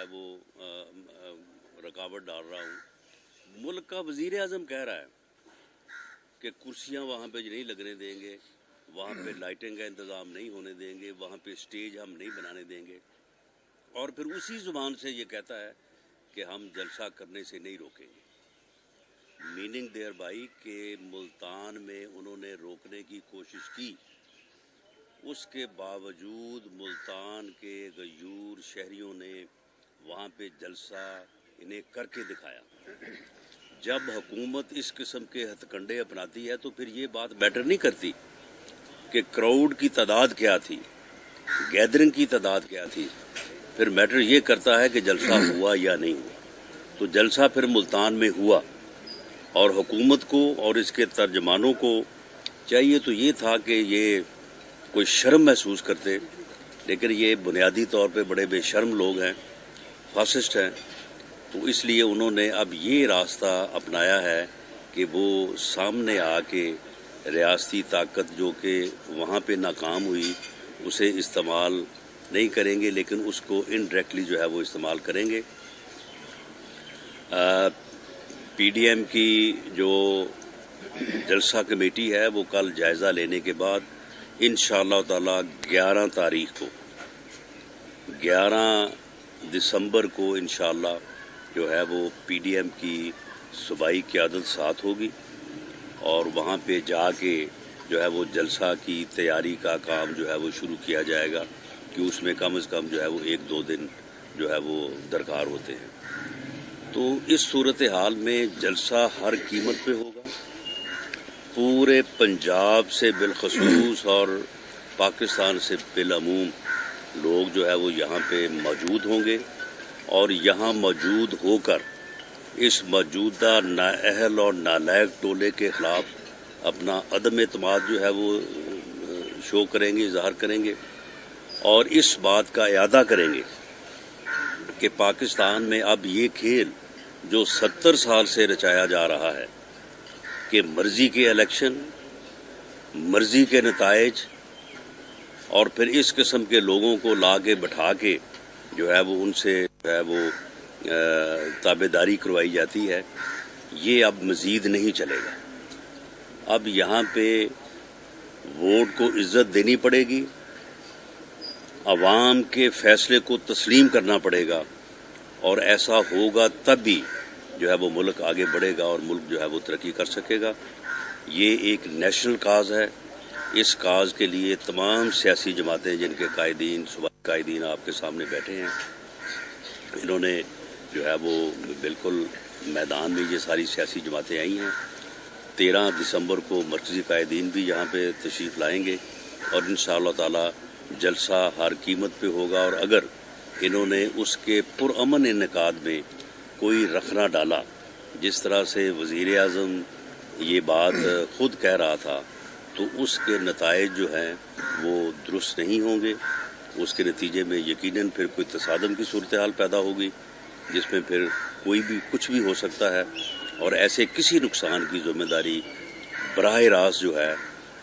वो रुकावट डाल रहा हूँ। मुल्क का वज़ीर आज़म कह रहा है कि कुर्सियाँ वहाँ पे नहीं लगने देंगे, वहाँ पे लाइटिंग का इंतज़ाम नहीं होने देंगे, वहाँ पे स्टेज हम नहीं बनाने देंगे, और फिर उसी ज़ुबान से ये कहता है कि हम जलसा करने से नहीं रोकेंगे। मीनिंग देयर बाई कि मुल्तान में उन्होंने रोकने की कोशिश की, उसके बावजूद मुल्तान के गयूर शहरियों ने वहाँ पे जलसा इन्हें करके दिखाया। जब हुकूमत इस किस्म के हथकंडे अपनाती है तो फिर ये बात मैटर नहीं करती कि क्राउड की तादाद क्या थी, गैदरिंग की तादाद क्या थी, फिर मैटर ये करता है कि जलसा हुआ या नहीं हुआ। तो जलसा फिर मुल्तान में हुआ, और हुकूमत को और इसके तर्जमानों को चाहिए तो ये था कि ये कोई शर्म महसूस करते, लेकिन ये बुनियादी तौर पे बड़े बेशर्म लोग हैं, फासिस्ट हैं, तो इसलिए उन्होंने अब ये रास्ता अपनाया है कि वो सामने आके रियासती ताकत जो कि वहाँ पे नाकाम हुई उसे इस्तेमाल नहीं करेंगे, लेकिन उसको इनडायरेक्टली जो है वो इस्तेमाल करेंगे। पीडीएम की जो जलसा कमेटी है वो कल जायज़ा लेने के बाद इंशाअल्लाह ताला 11 तारीख को 11 दिसंबर को इंशाअल्लाह जो है वो पीडीएम की सूबाई क़यादत साथ होगी, और वहाँ पे जाके जो है वो जलसा की तैयारी का काम जो है वो शुरू किया जाएगा कि उसमें कम से कम जो है वो 1-2 दिन जो है वो दरकार होते हैं। तो इस सूरत हाल में जलसा हर कीमत पे होगा। पूरे पंजाब से बिलखसूस और पाकिस्तान से बिलअमूम लोग जो है वो यहाँ पे मौजूद होंगे, और यहाँ मौजूद होकर इस मौजूदा नाअहल और नालायक टोले के ख़िलाफ़ अपना अदम एतमाद जो है वो शो करेंगे, इज़हार करेंगे, और इस बात का इयादा करेंगे कि पाकिस्तान में अब ये खेल जो 70 साल से रचाया जा रहा है कि मर्जी के इलेक्शन, मर्जी के नताइज, और फिर इस किस्म के लोगों को ला के बैठा के जो है वो उनसे जो है वो ताबेदारी करवाई जाती है, ये अब मज़ीद नहीं चलेगा। अब यहाँ पे वोट को इज्जत देनी पड़ेगी, अवाम के फैसले को तस्लीम करना पड़ेगा, और ऐसा होगा तब भी जो है वो मुल्क आगे बढ़ेगा और मुल्क जो है वो तरक्की कर सकेगा। ये एक नेशनल काज है। इस काज के लिए तमाम सियासी जमातें जिनके कायदीन सूबाई कायदीन आपके सामने बैठे हैं, इन्होंने जो है वो बिल्कुल मैदान में ये सारी सियासी जमातें आई हैं। 13 दिसंबर को मरकज़ी कायदीन भी यहाँ पे तशरीफ़ लाएंगे, और इंशाअल्लाह ताला जलसा हर कीमत पे होगा। और अगर इन्होंने उसके पुरअमन इनेकाद में कोई रखना डाला, जिस तरह से वज़ीर आज़म ये बात ख़ुद कह रहा था, तो उसके नताइज जो हैं वो दुरुस्त नहीं होंगे। उसके नतीजे में यकीनन फिर कोई तसादम की सूरत हाल पैदा होगी, जिसमें फिर कोई भी कुछ भी हो सकता है, और ऐसे किसी नुकसान की ज़िम्मेदारी बराह रास्त जो है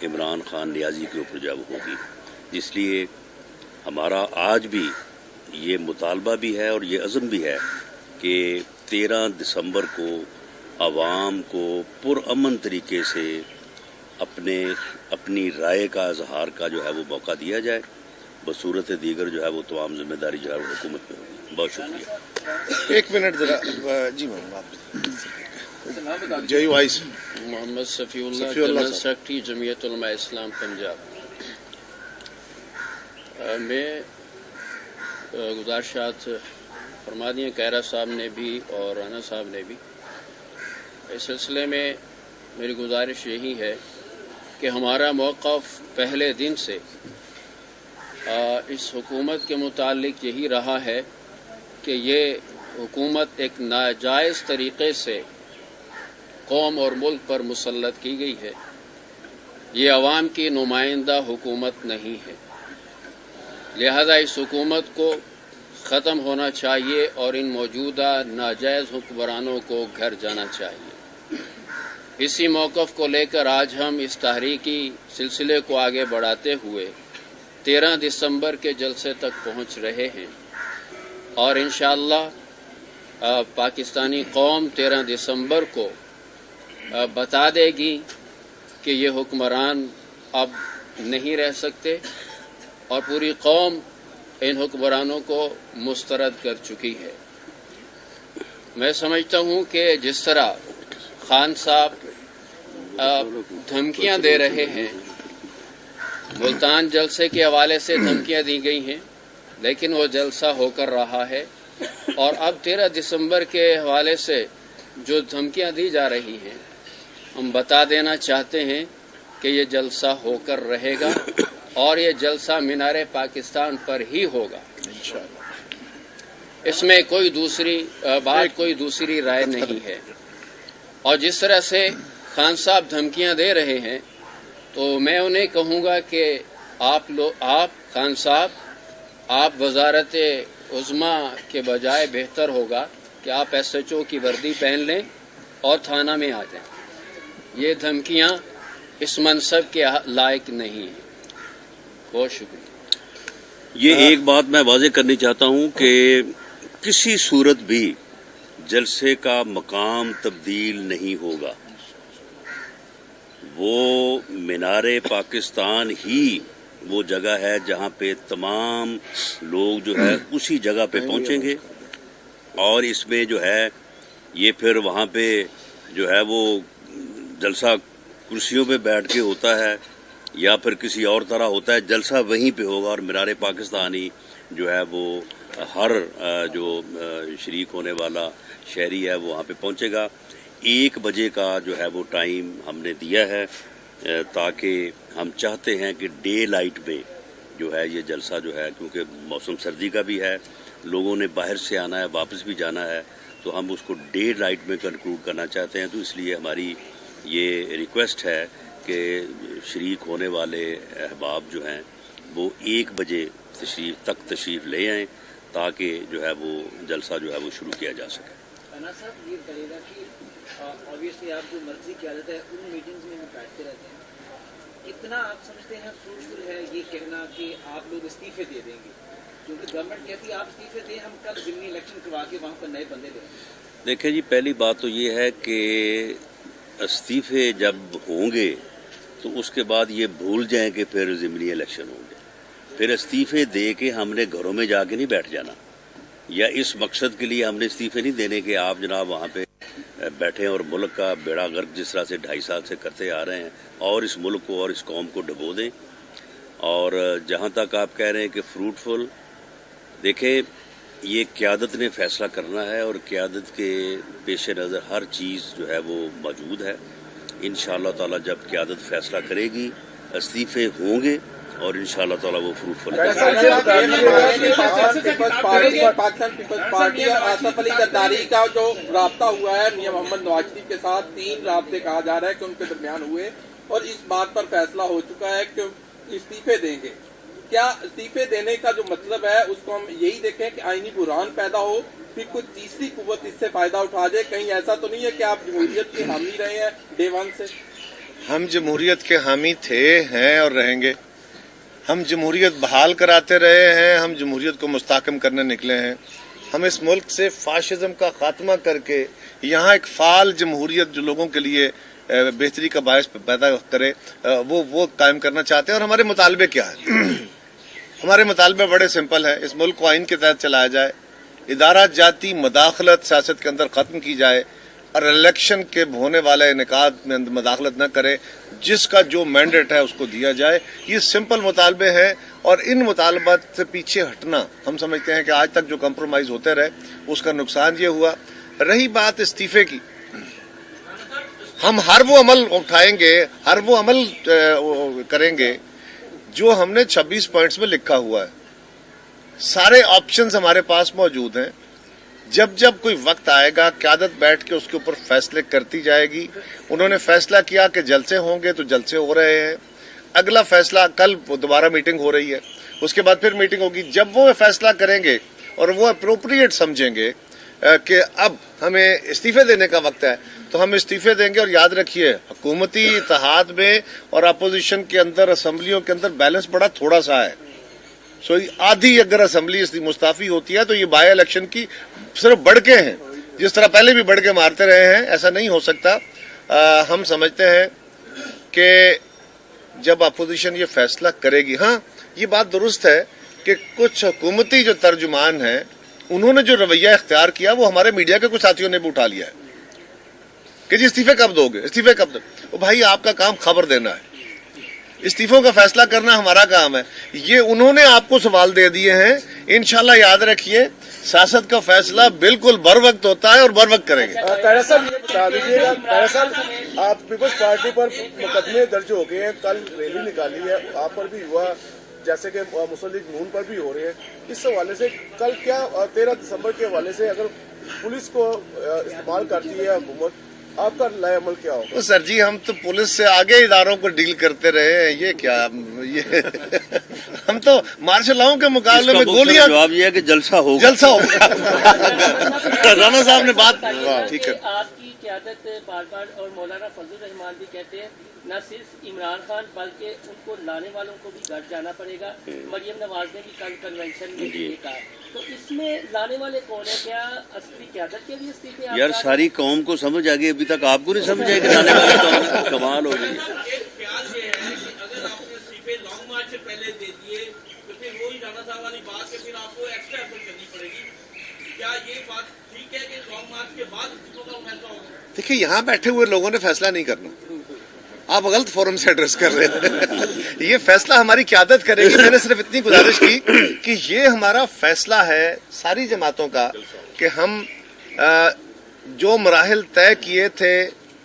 इमरान खान नियाज़ी के ऊपर जब होगी। इसलिए हमारा आज भी ये मुतालबा भी है और ये अज़म भी है कि 13 दिसंबर को आवाम को पुरअमन तरीके से अपनी राय का इजहार का जो है वो मौका दिया जाए। बसूरत दीगर जो है वो तमाम जिम्मेदारी जो है वो हुकूमत में होगी। बहुत शुक्रिया। 1 मिनट जरा जी जय vice Mohammad Safiullah general secretary Jamiat Ulema Islam Punjab. मैं गुज़ारिशात फरमा दी कैरा साहब ने भी और राना साहब ने भी। इस सिलसिले में मेरी गुजारिश यही है कि हमारा मौक़िफ़ पहले दिन से इस हुकूमत के मुतालिक यही रहा है कि ये हुकूमत एक नाजायज़ तरीक़े से कौम और मुल्क पर मुसल्लत की गई है। ये अवाम की नुमाइंदा हुकूमत नहीं है, लिहाजा इस हुकूमत को ख़त्म होना चाहिए और इन मौजूदा नाजायज़ हुक्मरानों को घर जाना चाहिए। इसी मौक़िफ़ को लेकर आज हम इस तहरीकी सिलसिले को आगे बढ़ाते हुए 13 दिसंबर के जलसे तक पहुँच रहे हैं। اور انشاءاللہ پاکستانی قوم 13 دسمبر کو بتا دے گی کہ یہ حکمران اب نہیں رہ سکتے، اور پوری قوم ان حکمرانوں کو مسترد کر چکی ہے۔ میں سمجھتا ہوں کہ جس طرح خان صاحب دھمکیاں دے رہے ہیں، ملتان جلسے کے حوالے سے دھمکیاں دی گئی ہیں، لیکن وہ جلسہ ہو کر رہا ہے، اور اب 13 دسمبر کے حوالے سے جو دھمکیاں دی جا رہی ہیں، ہم بتا دینا چاہتے ہیں کہ یہ جلسہ ہو کر رہے گا، اور یہ جلسہ مینار پاکستان پر ہی ہوگا۔ اس میں کوئی دوسری رائے نہیں ہے۔ اور جس طرح سے خان صاحب دھمکیاں دے رہے ہیں، تو میں انہیں کہوں گا کہ آپ خان صاحب، آپ وزارت عظمیٰ کے بجائے بہتر ہوگا کہ آپ SHO کی وردی پہن لیں اور تھانہ میں آ جائیں۔ یہ دھمکیاں اس منصب کے لائق نہیں ہیں۔ بہت شکریہ۔ یہ ایک بات میں واضح کرنی چاہتا ہوں کہ کسی صورت بھی جلسے کا مقام تبدیل نہیں ہوگا۔ وہ مینار پاکستان ہی وہ جگہ ہے جہاں پہ تمام لوگ جو ہے اسی جگہ پہ پہنچیں گے، اور اس میں جو ہے یہ پھر وہاں پہ جو ہے وہ جلسہ کرسیوں پہ بیٹھ کے ہوتا ہے یا پھر کسی اور طرح ہوتا ہے، جلسہ وہیں پہ ہوگا، اور مینار پاکستانی جو ہے وہ ہر جو شریک ہونے والا شہری ہے وہ وہاں پہ پہنچے گا۔ 1 بجے کا جو ہے وہ ٹائم ہم نے دیا ہے، تاکہ ہم چاہتے ہیں کہ ڈے لائٹ میں جو ہے یہ جلسہ جو ہے، کیونکہ موسم سردی کا بھی ہے، لوگوں نے باہر سے آنا ہے، واپس بھی جانا ہے، تو ہم اس کو ڈے لائٹ میں کنکلوڈ کرنا چاہتے ہیں۔ تو اس لیے ہماری یہ ریکویسٹ ہے کہ شریک ہونے والے احباب جو ہیں وہ 1 بجے تشریف لے آئیں، تاکہ جو ہے وہ جلسہ جو ہے وہ شروع کیا جا سکے۔ رانا صاحب، یہ کہے گا کہ obviously آپ جو مرضی کی عادت ہے ان میٹنگز میں ہم بیٹھتے رہتے ہیں، اتنا آپ سمجھتے ہیں فروٹفل ہے یہ کہنا کہ آپ لوگ استعفے دے دیں گے؟ کیونکہ گورنمنٹ کہتی ہے آپ استعفے دیں، ہم کل ضمنی الیکشن کروا کے وہاں پر نئے بندے دیں گے۔ دیکھیں جی، پہلی بات تو یہ ہے کہ استعفے جب ہوں گے تو اس کے بعد یہ بھول جائیں کہ پھر ضمنی الیکشن ہوں گے۔ پھر استعفے دے کے ہم نے گھروں میں جا کے نہیں بیٹھ جانا، یا اس مقصد کے لیے ہم نے استعفے نہیں دینے کہ آپ جناب وہاں پہ بیٹھیں اور ملک کا بیڑا غرق جس طرح سے 2.5 سال سے کرتے آ رہے ہیں، اور اس ملک کو اور اس قوم کو ڈبو دیں۔ اور جہاں تک آپ کہہ رہے ہیں کہ فروٹفل، دیکھیں یہ قیادت نے فیصلہ کرنا ہے، اور قیادت کے پیش نظر ہر چیز جو ہے وہ موجود ہے۔ انشاءاللہ تعالی جب قیادت فیصلہ کرے گی استعفے ہوں گے، اور انشاءاللہ تعالی وہ فروٹفل ہے۔ پاکستان پیپلز پارٹی اور آصف علی زرداری کا جو رابطہ ہوا ہے میاں محمد نواز شریف کے ساتھ، 3 رابطے کہا جا رہا ہے کہ ان کے درمیان ہوئے، اور اس بات پر فیصلہ ہو چکا ہے کہ استعفے دیں گے۔ کیا استعفے دینے کا جو مطلب ہے اس کو ہم یہی دیکھیں کہ آئینی بحران پیدا ہو، پھر کوئی تیسری قوت اس سے فائدہ اٹھا جائے؟ کہیں ایسا تو نہیں ہے کہ آپ جمہوریت کے حامی رہے ہیں ڈے 1 سے؟ ہم جمہوریت کے حامی تھے، ہیں اور رہیں گے۔ ہم جمہوریت بحال کراتے رہے ہیں، ہم جمہوریت کو مستحکم کرنے نکلے ہیں۔ ہم اس ملک سے فاشزم کا خاتمہ کر کے یہاں ایک فعال جمہوریت جو لوگوں کے لیے بہتری کا باعث پیدا کرے وہ قائم کرنا چاہتے ہیں۔ اور ہمارے مطالبے کیا ہیں؟ ہمارے مطالبے بڑے سمپل ہیں۔ اس ملک کو آئین کے تحت چلایا جائے، ادارہ جاتی مداخلت سیاست کے اندر ختم کی جائے، اور الیکشن کے ہونے والے انعقاد میں مداخلت نہ کرے، جس کا جو مینڈیٹ ہے اس کو دیا جائے۔ یہ سمپل مطالبے ہیں، اور ان مطالبات سے پیچھے ہٹنا ہم سمجھتے ہیں کہ آج تک جو کمپرومائز ہوتے رہے اس کا نقصان یہ ہوا۔ رہی بات استعفے کی، ہم ہر وہ عمل اٹھائیں گے، ہر وہ عمل کریں گے جو ہم نے 26 پوائنٹس میں لکھا ہوا ہے۔ سارے آپشنز ہمارے پاس موجود ہیں۔ جب جب کوئی وقت آئے گا قیادت بیٹھ کے اس کے اوپر فیصلے کرتی جائے گی۔ انہوں نے فیصلہ کیا کہ جلسے ہوں گے تو جلسے ہو رہے ہیں، اگلا فیصلہ کل دوبارہ میٹنگ ہو رہی ہے، اس کے بعد پھر میٹنگ ہوگی۔ جب وہ فیصلہ کریں گے اور وہ اپروپریٹ سمجھیں گے کہ اب ہمیں استعفے دینے کا وقت ہے تو ہم استعفے دیں گے۔ اور یاد رکھیے، حکومتی اتحاد میں اور اپوزیشن کے اندر، اسمبلیوں کے اندر بیلنس بڑا تھوڑا سا ہے۔ सो आधी अगर असम्बली इसकी मुस्ताफी होती है तो ये बाई इलेक्शन की सिर्फ बढ़ के हैं, जिस तरह पहले भी बढ़ के मारते रहे हैं, ऐसा नहीं हो सकता। हम समझते हैं कि जब अपोजिशन ये फैसला करेगी, हाँ ये बात दुरुस्त है कि कुछ हुकूमती जो तर्जुमान हैं उन्होंने जो रवैया इख्तियार किया वो हमारे मीडिया के कुछ साथियों ने भी उठा लिया है कि जी इस्तीफे कब दोगे, इस्तीफे कब दो। भाई आपका काम खबर देना है, इस्तीफों का फैसला करना हमारा काम है। ये उन्होंने आपको सवाल दे दिए हैं। इंशाल्लाह याद रखिए सियासत का फैसला बिल्कुल बर वक्त होता है और बर वक्त करेंगे। तारा साहब ये बता दीजिएगा, तारा साहब आप पीपल्स पार्टी पर मुकदमे दर्ज हो गए हैं, कल रैली निकाली है, आप पर भी हुआ, जैसे कि मुस्लिम लीग नून पर भी हो रहे हैं। इस हवाले से कल क्या 13 दिसंबर के हवाले से अगर पुलिस को इस्तेमाल करती है हुकूमत, आपका लाए अमल क्या होगा? सर जी हम तो पुलिस से आगे इदारों को डील करते रहे हैं, ये क्या ये हम तो मार्शल लॉ के मुकाबले में गोलियां। जवाब ये है कि जलसा होगा, जलसा होगा। राणा साहब ने बात ठीक है। आपकी क़यादत बार बार, और मौलाना फजल रहमान भी कहते हैं न सिर्फ इमरान खान बल्कि उनको लाने वालों को भी घर जाना पड़ेगा। मरियम नवाज ने भी कल कन्वेंशन में ये कहा, तो इसमें लाने वाले कौन है? क्या असली क़यादत के भी इस्तीफे? यार सारी कौम को समझ आ गई, अभी तक आपको नहीं समझ आएगी लाने वाले कौन? कमाल हो गई। एक ख्याल ये है कि अगर आपने इस्तीफे लॉन्ग मार्च से पहले दे दिए तो फिर वही राणा साहब वाली बात है, फिर आपको एक्स्ट्रा एफर्ट करनी पड़ेगी। क्या ये बात ठीक है कि लॉन्ग मार्च के बाद इस्तीफों का फैसला होगा? देखिए यहाँ बैठे हुए लोगों ने फैसला नहीं करना, आप गलत फोरम से एड्रेस कर रहे हैं। ये फैसला हमारी क़यादत करेगी। मैंने सिर्फ इतनी गुजारिश की कि ये हमारा फैसला है सारी जमातों का कि हम जो मराहिल तय किए थे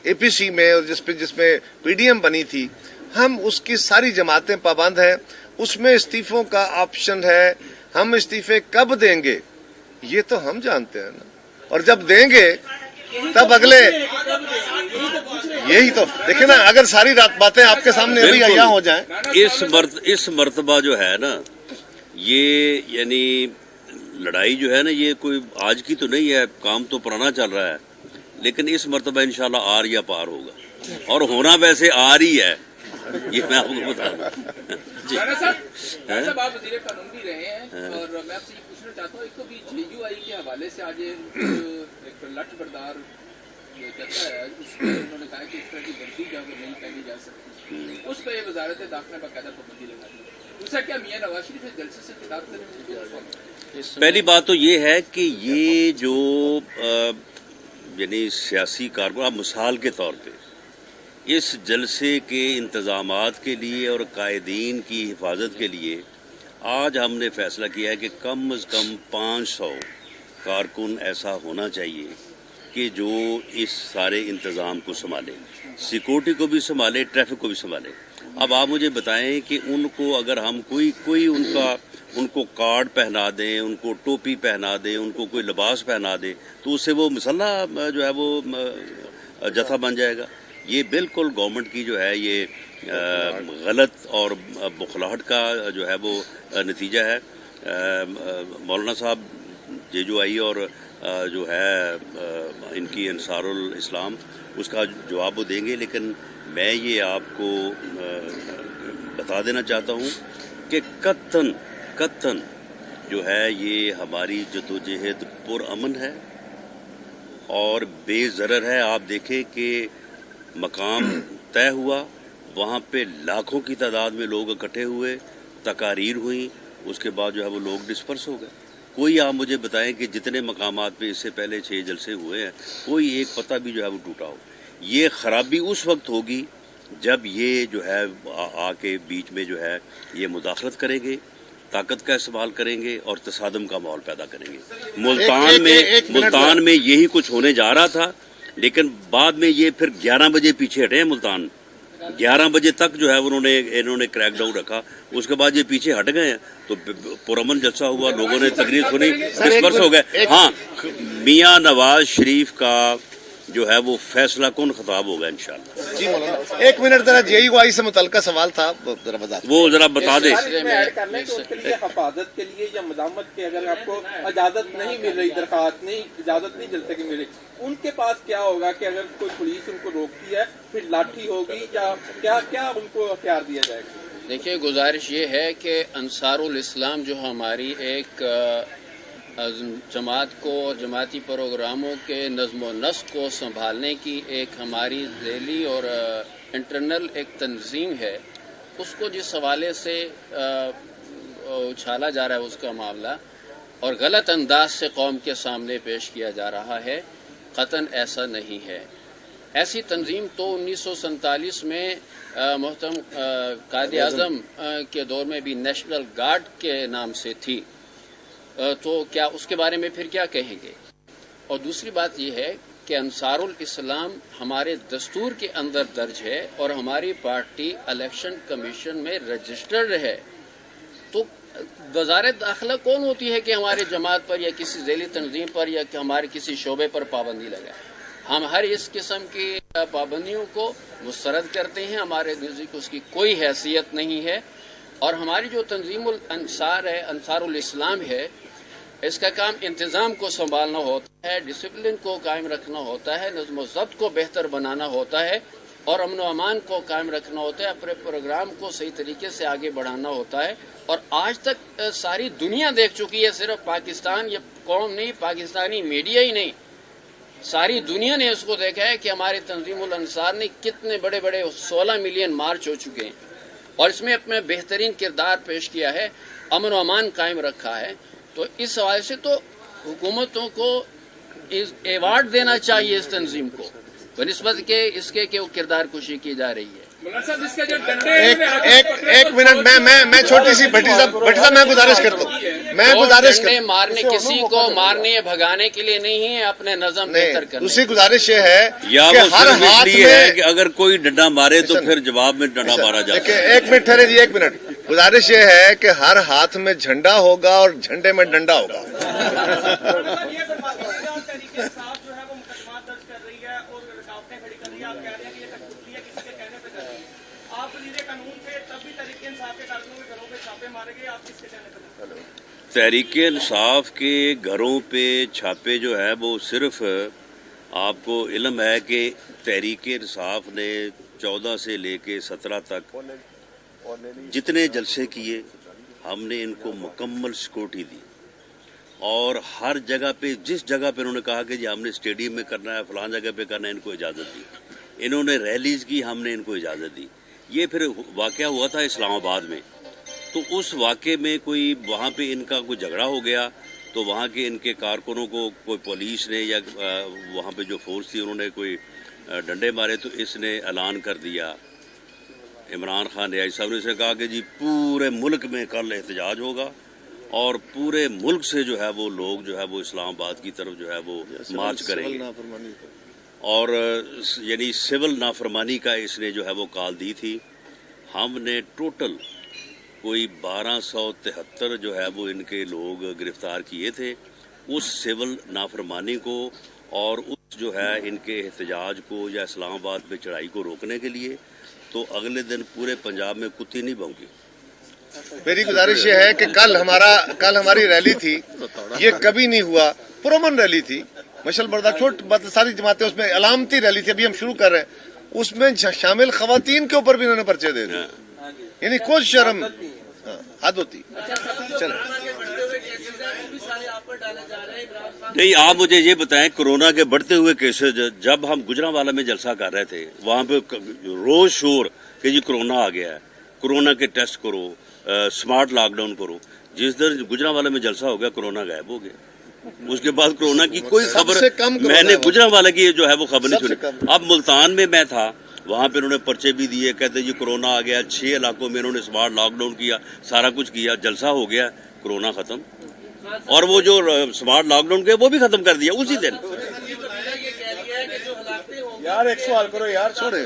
एपीसी में और जिसमें पीडीएम बनी थी, हम उसकी सारी जमातें पाबंद हैं। उसमें इस्तीफों का ऑप्शन है, हम इस्तीफे कब देंगे ये तो हम जानते हैं ना, और जब देंगे तब अगले, यही तो देखिए ना, अगर सारी रात बातें आपके सामने अभी अय्या हो जाएं। इस मर्तबा जो है ना, ये यानी लड़ाई जो है ना, ये कोई आज की तो नहीं है, काम तो पुराना चल रहा है, लेकिन इस मर्तबा इंशाल्लाह आर या पार होगा, और होना वैसे आर ही है, ये मैं आपको बता दूं। साहब आप वज़ीर कानून भी रहे हैं, और मैं आपसे ये पूछना चाहता हूँ, एक तो भी JUI के हवाले से आज एक लठ बरदार चर्चा है, उसमें उन्होंने कहा कि इस तरह की वर्दी जो नहीं पहनी जा सकती, उस पर वज़ारत दाखिला ने बाकायदा पाबंदी लगा दी। दूसरा, क्या मियां नवाज शरीफ इस जलसे से खिताब करेंगे? पहली बात तो ये है कि ये जो यानी सियासी कारकुन, मिसाल के तौर पे इस जलसे के इंतजामात के लिए और कायदीन की हिफाजत के लिए आज हमने फैसला किया है कि कम अज़ कम 500 कारकुन ऐसा होना चाहिए कि जो इस सारे इंतज़ाम को संभाले, सिक्योरिटी को भी संभाले, ट्रैफिक को भी संभाले। अब आप मुझे बताएं कि उनको अगर हम कोई उनको कार्ड पहना दें, उनको टोपी पहना दें, उनको कोई लिबास पहना दें, तो उससे वो मसल्ला जो है वो जथा बन जाएगा। ये बिल्कुल गवर्नमेंट की जो है ये गलत और बुखलाहट का जो है वो नतीजा है। मौलाना साहब JUI और जो है इनकी अंसारुल इस्लाम, उसका जवाब वो देंगे, लेकिन मैं ये आपको बता देना चाहता हूँ कि कत्तन जो है ये हमारी जदोजहद पुरअमन है और बेज़रर है। आप देखें कि मकाम तय हुआ, वहाँ पे लाखों की तादाद में लोग इकट्ठे हुए, तकारीर हुई, उसके बाद जो है वो लोग डिस्पर्स हो गए। कोई आप मुझे बताएं कि जितने मकामात पे इससे पहले 6 जलसे हुए हैं, कोई एक पता भी जो है वो टूटा हो। ये खराबी उस वक्त होगी जब ये जो है आके बीच में जो है ये मुदाखलत करेंगे, ताकत का इस्तेमाल करेंगे और तसादम का माहौल पैदा करेंगे। मुल्तान में यही कुछ होने जा रहा था, लेकिन बाद में ये फिर 11 बजे पीछे हटे हैं। मुल्तान 11 बजे तक जो है इन्होंने क्रैकडाउन रखा, उसके बाद ये पीछे हट गए हैं, तो पुरअमन जलसा हुआ, लोगों ने तकरीर सुनी, डिस्पर्स हो गए। हाँ, मियां नवाज शरीफ का जो है वो फैसला कौन खिताब होगा इंशाल्लाह। जी मौलाना, एक मिनट जरा JUI से मुतल्लिका सवाल था, जरा बता वो जरा बता दे। उसके लिए हिफाजत के लिए या मदामत के अगर आपको इजाजत नहीं मिल रही, दरखास्त नहीं, इजाजत नहीं जलसे की मिल रही, उनके पास क्या होगा कि अगर कोई पुलिस उनको रोकती है फिर लाठी होगी या क्या उनको हथियार दिया जाएगा? देखिए, गुजारिश ये है कि अंसारुल इस्लाम जो हमारी एक जमात को और जमाती प्रोग्रामों के नज़्म व नस्क को संभालने की एक हमारी ज़ैली और इंटरनल एक तंजीम है, उसको जिस हवाले से उछाला जा रहा है उसका मामला और गलत अंदाज से कौम के सामने पेश किया जा रहा है, क़तन ऐसा नहीं है। ऐसी तंजीम तो 1947 में मोहतरम कायदे आज़म के दौर में भी नेशनल गार्ड के नाम से थी, तो क्या उसके बारे में फिर क्या कहेंगे। और दूसरी बात यह है कि अंसारुल इस्लाम हमारे दस्तूर के अंदर दर्ज है और हमारी पार्टी इलेक्शन कमीशन में रजिस्टर्ड है, तो वज़ारत दाखिला कौन होती है कि हमारे जमात पर या किसी ज़ैली तंजीम पर या हमारे किसी शोबे पर पाबंदी लगाए। हम हर इस किस्म की पाबंदियों को मुस्तरद करते हैं, हमारे नज़दीक उसकी कोई हैसियत नहीं है। और हमारी जो तंजीमुल अंसार है, अंसारुल इस्लाम है, इसका काम इंतज़ाम को संभालना होता है, डिसिप्लिन को कायम रखना होता है, नज़्म व ज़ब्त को बेहतर बनाना होता है और अमन व अमान को कायम रखना होता है, अपने प्रोग्राम को सही तरीके से आगे बढ़ाना होता है। और आज तक सारी दुनिया देख चुकी है, सिर्फ पाकिस्तान या कौम नहीं, पाकिस्तानी मीडिया ही नहीं, सारी दुनिया ने इसको देखा है कि हमारे तंजीमुल अंसार ने कितने बड़े बड़े 16 मिलियन मार्च हो चुके हैं और इसमें अपने बेहतरीन किरदार पेश किया है, अमन व अमान कायम रखा है। तो इस हवाले से तो हुकूमतों को एवार्ड देना चाहिए इस तंजीम को बनिस्बत के इसके कि वो किरदार कुशी की जा रही है। एक मिनट, मैं छोटी सी भट्टी साहब मैं गुजारिश करता हूँ, मारने किसी को मारने या भगाने के लिए नहीं है, अपने नज़म बेहतर करने। दूसरी गुजारिश ये है या कि वो हर सिर्फ हाथ इसलिए में है कि अगर कोई डंडा मारे तो फिर जवाब में डंडा मारा जाता है। एक मिनट ठहरे जी, एक मिनट। गुजारिश ये है कि हर हाथ में झंडा होगा और झंडे में डंडा होगा। तहरीके इंसाफ के घरों पे छापे जो है वो सिर्फ आपको इल्म है कि तहरीके इंसाफ ने 14 से लेके 17 तक जितने जलसे किए, हमने इनको मुकम्मल सिक्योरिटी दी और हर जगह पे जिस जगह पे उन्होंने कहा कि जी हमने स्टेडियम में करना है, फलां जगह पे करना है, इनको इजाज़त दी। इन्होंने रैलीज की, हमने इनको इजाज़त दी। ये फिर वाक़या हुआ था इस्लामाबाद में, तो उस वाक़े में कोई वहाँ पे इनका कोई झगड़ा हो गया तो वहाँ के इनके कारकुनों को कोई पुलिस ने या वहाँ पे जो फोर्स थी उन्होंने कोई डंडे मारे, तो इसने ऐलान कर दिया, इमरान खान रियासी साहब ने कहा कि जी पूरे मुल्क में कल एहतजाज होगा और पूरे मुल्क से जो है वो लोग जो है वो इस्लामाबाद की तरफ जो है वो मार्च करेंगे और यानी सिविल नाफरमानी का इसने जो है वो कॉल दी थी। हमने टोटल कोई 1273 जो है वो इनके लोग गिरफ्तार किए थे उस सिविल नाफरमानी को और उस जो है इनके एहतजाज को या इस्लामाबाद पे चढ़ाई को रोकने के लिए। तो अगले दिन पूरे पंजाब में कुत्ती नहीं भौंकी। मेरी गुजारिश ये है कि कल हमारी रैली थी, ये कभी नहीं हुआ, पुरअमन रैली थी, मशल बर्दाश्त सारी जमातें उसमें अलामती रैली थी, अभी हम शुरू कर रहे हैं, उसमें शामिल खवातीन के ऊपर भी इन्होंने पर्चे दे दिए, यानी कुछ शर्म हद होती। नहीं, आप मुझे ये बताएं, कोरोना के बढ़ते हुए केसेस जब हम गुजरांवाला में जलसा कर रहे थे, वहाँ पे रोज शोर कि जी कोरोना आ गया है, कोरोना के टेस्ट करो, स्मार्ट लॉकडाउन करो। जिस दिन गुजरांवाला में जलसा हो गया, कोरोना गायब हो गया। उसके बाद कोरोना की कोई खबर मैंने गुजरांवाला की जो है वो खबर नहीं सुनी। अब मुल्तान में मैं था, वहाँ पे उन्होंने पर्चे भी दिए, कहते जी कोरोना आ गया, 6 इलाकों में इन्होंने स्मार्ट लॉकडाउन किया, सारा कुछ किया, जलसा हो गया, कोरोना खत्म। और वो जो स्मार्ट लॉकडाउन किया वो भी खत्म कर दिया उसी दिन। यार एक सवाल करो यार, छोड़े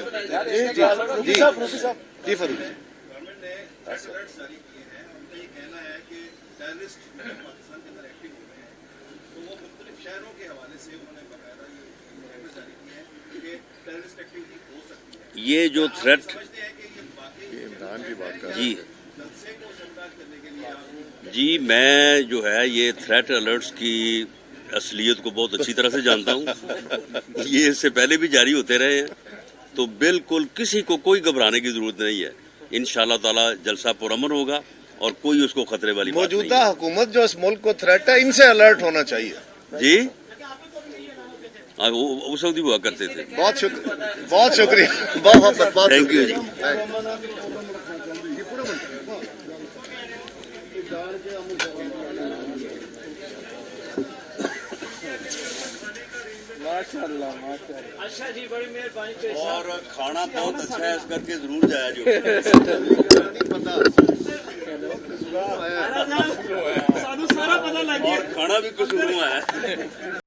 जी फरूक ये जो थ्रेट जी मैं जो है ये थ्रेट अलर्ट्स की असलियत को बहुत अच्छी तरह से जानता हूँ। ये इससे पहले भी जारी होते रहे हैं, तो बिल्कुल किसी को कोई घबराने की जरूरत नहीं है। इंशाअल्लाह ताला जलसा पुरअमन होगा और कोई उसको खतरे वाली बात नहीं मौजूदा हुकूमत जो इस मुल्क को थ्रेट है, इनसे अलर्ट होना चाहिए। जी हाँ, वो उस वक्त भी हुआ करते थे। बहुत शुक्रिया बहुत थैंक यू जी। माशाल्लाह माशाल्लाह। अच्छा जी, बड़ी मेहरबानी। और खाना बहुत अच्छा है, इस करके जरूर जाया जो। सानू सारा पता लग गया। और खाना भी कुछ है।